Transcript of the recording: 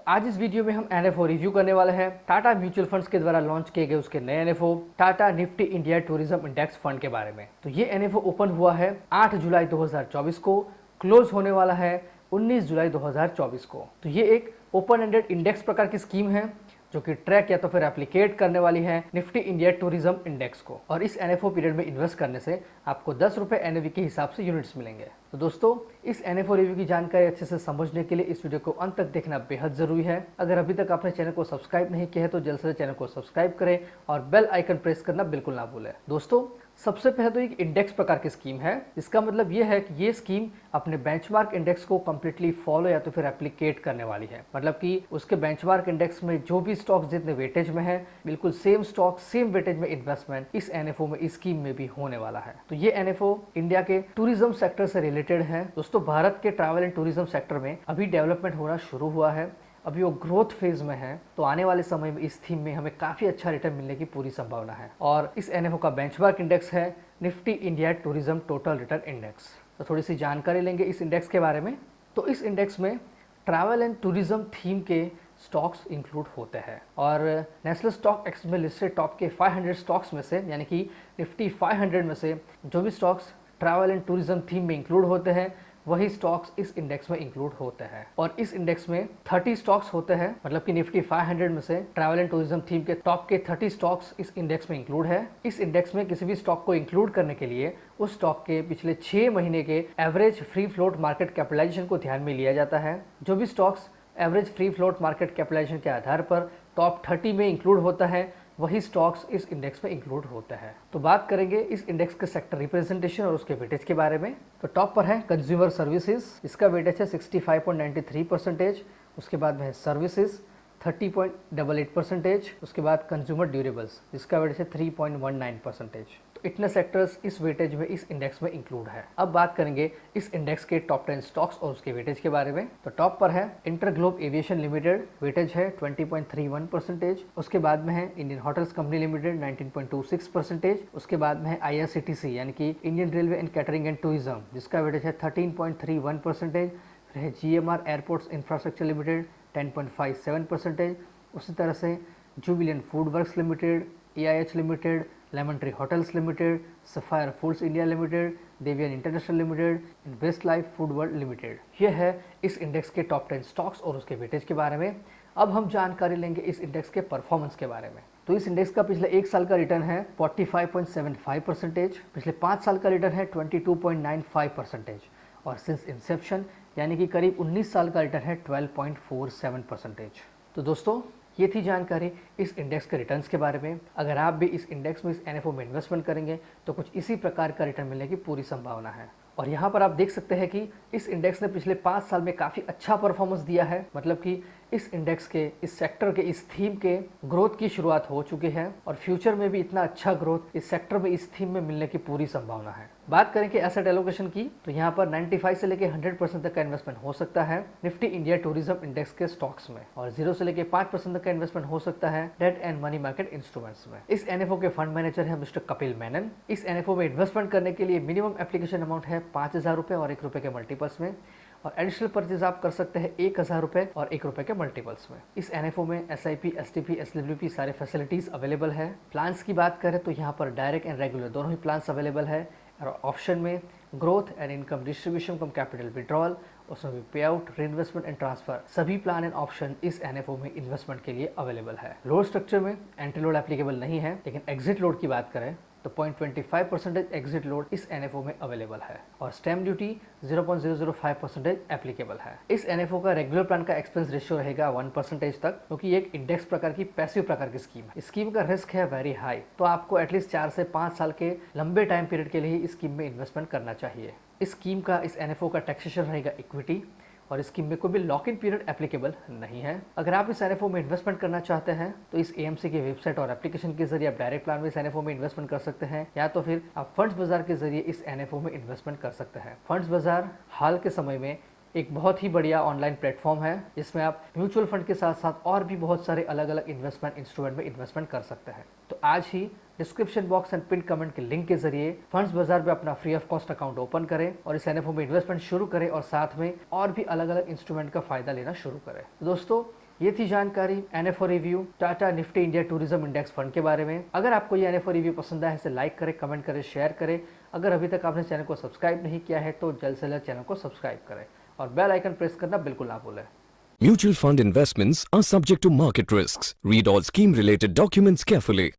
आज इस वीडियो में हम एनएफओ रिव्यू करने वाले हैं टाटा म्यूचुअल फंड्स के द्वारा लॉन्च किए गए उसके नए NFO Tata Nifty India tourism index fund के बारे में। तो ये एनएफओ ओपन हुआ है 8 जुलाई 2024 को, क्लोज होने वाला है 19 जुलाई 2024 को। तो ये एक ओपन एंडेड इंडेक्स प्रकार की स्कीम है जो कि ट्रैक या तो फिर एप्लीकेट करने वाली है निफ्टी इंडिया टूरिज्म इंडेक्स को। और इस एनएफओ पीरियड में इन्वेस्ट करने से आपको 10 रुपए एनएवी के हिसाब से यूनिट्स मिलेंगे। तो दोस्तों, इस एनएफओ रिव्यू की जानकारी अच्छे से समझने के लिए इस वीडियो को अंत तक देखना बेहद जरूरी है। अगर अभी तक आपने चैनल को सब्सक्राइब नहीं किया है तो जल्द से चैनल को सब्सक्राइब करें और बेल आइकन प्रेस करना बिल्कुल ना भूलें। दोस्तों, सबसे पहले तो एक इंडेक्स प्रकार की स्कीम है। इसका मतलब ये है कि ये स्कीम अपने बेंचमार्क इंडेक्स को कंप्लीटली फॉलो या तो फिर एप्लीकेट करने वाली है। मतलब कि उसके बेंचमार्क इंडेक्स में जो भी स्टॉक्स जितने वेटेज में है, बिल्कुल सेम स्टॉक सेम वेटेज में इन्वेस्टमेंट इस एनएफओ में इस स्कीम में भी होने वाला है। तो ये एनएफओ इंडिया के टूरिज्म सेक्टर से रिलेटेड है। दोस्तों, भारत के ट्रैवल एंड टूरिज्म सेक्टर में अभी डेवलपमेंट होना शुरू हुआ है, अभी वो ग्रोथ फेज में है। तो आने वाले समय में इस थीम में हमें काफी अच्छा रिटर्न मिलने की पूरी संभावना है। और इस एनएफओ का बेंचमार्क इंडेक्स है Nifty India tourism total return index. तो थोड़ी सी जानकारी लेंगे इस इंडेक्स के बारे में। तो इस इंडेक्स में ट्रैवल एंड टूरिज्म थीम के स्टॉक्स इंक्लूड होते हैं और नेशनल स्टॉक एक्सचेंज में लिस्टेड टॉप के 500 स्टॉक्स में से, यानी कि निफ्टी 500 में से जो भी stocks travel and tourism theme में इंक्लूड होते हैं वही स्टॉक्स इस इंडेक्स में इंक्लूड होते हैं। और इस इंडेक्स में 30 स्टॉक्स होते हैं, मतलब कि निफ्टी 500 में से ट्रैवल एंड टूरिज्म थीम के टॉप के 30 स्टॉक्स इस इंडेक्स में इंक्लूड है। इस इंडेक्स में किसी भी स्टॉक को इंक्लूड करने के लिए उस स्टॉक के पिछले 6 महीने के average free float market capitalisation को ध्यान में लिया जाता है। जो भी stocks average free float market capitalisation के आधार पर टॉप 30 में इंक्लूड होता है वही स्टॉक्स इस इंडेक्स में इंक्लूड होते हैं। तो बात करेंगे इस इंडेक्स के सेक्टर रिप्रेजेंटेशन और उसके वेटेज के बारे में। तो टॉप पर है कंज्यूमर सर्विसेज, इसका वेटेज है 65.93%। उसके बाद में है सर्विसेज 30.88%। उसके बाद कंज्यूमर ड्यूरेबल्स जिसका वेटेज है 3.19%। तो इतने सेक्टर्स इस वेटेज में इस इंडेक्स में इंक्लूड है। अब बात करेंगे इस इंडेक्स के टॉप 10 स्टॉक्स और उसके वेटेज के बारे में। तो टॉप पर है इंटरग्लोब एविएशन लिमिटेड, वेटेज है 20.31%। उसके बाद में है इंडियन होटल्स कंपनी लिमिटेड 19.26%। उसके बाद में है आईआरसीटीसी यानी कि Indian railway and catering and tourism जिसका वेटेज है 13.31%। फिर है जीएमआर एयरपोर्ट्स इंफ्रास्ट्रक्चर लिमिटेड 10.57%। उसी तरह से Jubilant Food Works Limited, AIH Limited, Lemon Tree Hotels Limited, Sapphire Foods India Limited, Devyani International Limited, West Life Food World Limited. ये है इस इंडेक्स के टॉप 10 स्टॉक्स और उसके वेटेज के बारे में। अब हम जानकारी लेंगे इस इंडेक्स के परफॉर्मेंस के बारे में। तो इस इंडेक्स का पिछले 1 साल का रिटर्न है 45.75%, पिछले 5 साल का रिटर्न है 22.95% और सिंस इंसेप्शन यानी कि करीब 19 साल का रिटर्न है 12.47%। तो दोस्तों, ये थी जानकारी इस इंडेक्स के रिटर्न्स के बारे में। अगर आप भी इस इंडेक्स में इस एनएफओ में इन्वेस्टमेंट करेंगे तो कुछ इसी प्रकार का रिटर्न मिलने की पूरी संभावना है। और यहाँ पर आप देख सकते हैं कि इस इंडेक्स ने पिछले 5 साल में काफ़ी अच्छा परफॉर्मेंस दिया है। मतलब कि इस इंडेक्स के, इस सेक्टर के, इस थीम के ग्रोथ की शुरुआत हो चुकी है और फ्यूचर में भी इतना अच्छा ग्रोथ इस सेक्टर में, इस थीम में मिलने की पूरी संभावना है। बात करें कि एसेट एलोकेशन की, तो यहाँ पर 95 से लेकर 100% तक का इन्वेस्टमेंट हो सकता है निफ्टी इंडिया टूरिज्म इंडेक्स के स्टॉक्स में और 0 से लेकर 5% तक का इन्वेस्टमेंट हो सकता है debt and money market instruments में। इस एनएफओ के फंड मैनेजर है मिस्टर कपिल मेनन। इस एनएफओ में इन्वेस्टमेंट करने के लिए मिनिमम एप्लीकेशन अमाउंट है 5000 रुपए और 1 रुपए के मल्टीपल्स में, और एडिशनल परचेज आप कर सकते हैं 1000 रुपए और 1 रुपए के मल्टीपल्स में। इस एनएफओ में एसआईपी, एसटीपी, एसडब्ल्यूपी सारे फैसिलिटीज अवेलेबल है। प्लान्स की बात करें तो यहाँ पर डायरेक्ट एंड रेगुलर दोनों ही प्लान्स अवेलेबल है। और ऑप्शन में growth and income distribution come capital withdrawal, उसमें भी पे आउट, रीइन्वेस्टमेंट एंड ट्रांसफर, सभी प्लान एंड ऑप्शन इस एनएफओ में इन्वेस्टमेंट के लिए अवेलेबल है। लोड स्ट्रक्चर में एंट्री लोड एप्लीकेबल नहीं है, लेकिन एग्जिट लोड की बात करें तो 0.25% एग्जिट लोड इस एनएफओ में अवेलेबल है और स्टैम्प ड्यूटी 0.005% एप्लीकेबल है। इस एनएफओ का रेगुलर प्लान का एक्सपेंस रेशियो रहेगा 1% तक, क्योंकि एक इंडेक्स प्रकार की पैसिव प्रकार की स्कीम है। स्कीम का रिस्क है वेरी हाई, तो आपको एटलीस्ट 4 से 5 साल के लंबे टाइम पीरियड के लिए इस स्कीम में इन्वेस्टमेंट करना चाहिए। इस स्कीम का, इस एनएफओ का टैक्सेशन रहेगा इक्विटी और स्कीम में कोई भी लॉक इन पीरियड एप्लीकेबल नहीं है। अगर आप इस एनएफओ में इन्वेस्टमेंट करना चाहते हैं तो इस एएमसी की वेबसाइट और एप्लीकेशन के जरिए आप डायरेक्ट प्लान में इस एनएफओ में इन्वेस्टमेंट कर सकते हैं, या तो फिर आप फंड्स बाजार के जरिए इस एनएफओ में इन्वेस्टमेंट कर सकते हैं। फंड्स बाजार हाल के समय में एक बहुत ही बढ़िया ऑनलाइन प्लेटफॉर्म है जिसमें आप म्यूचुअल फंड के साथ साथ और भी बहुत सारे अलग अलग इन्वेस्टमेंट इंस्ट्रूमेंट में इन्वेस्टमेंट कर सकते हैं। तो आज ही description box and pin comment के लिंक के जरिए फंड्स बाजार में अपना free of cost account open करें और इस एनएफओ में इन्वेस्टमेंट शुरू करें और साथ में और भी अलग अलग इंस्ट्रूमेंट का फायदा लेना शुरू करें। दोस्तों, ये थी जानकारी NFO review Tata Nifty India tourism index fund के बारे में। अगर आपको ये एनएफओ रिव्यू पसंद आया है इसे लाइक करें, कमेंट करें, शेयर करें। अगर अभी तक आपने चैनल को सब्सक्राइब नहीं किया है तो जल्द से जल्द चैनल को सब्सक्राइब करें और बेल आइकन प्रेस करना बिल्कुल ना भूलें। Mutual fund investments are subject to market risks. Read all scheme related documents carefully.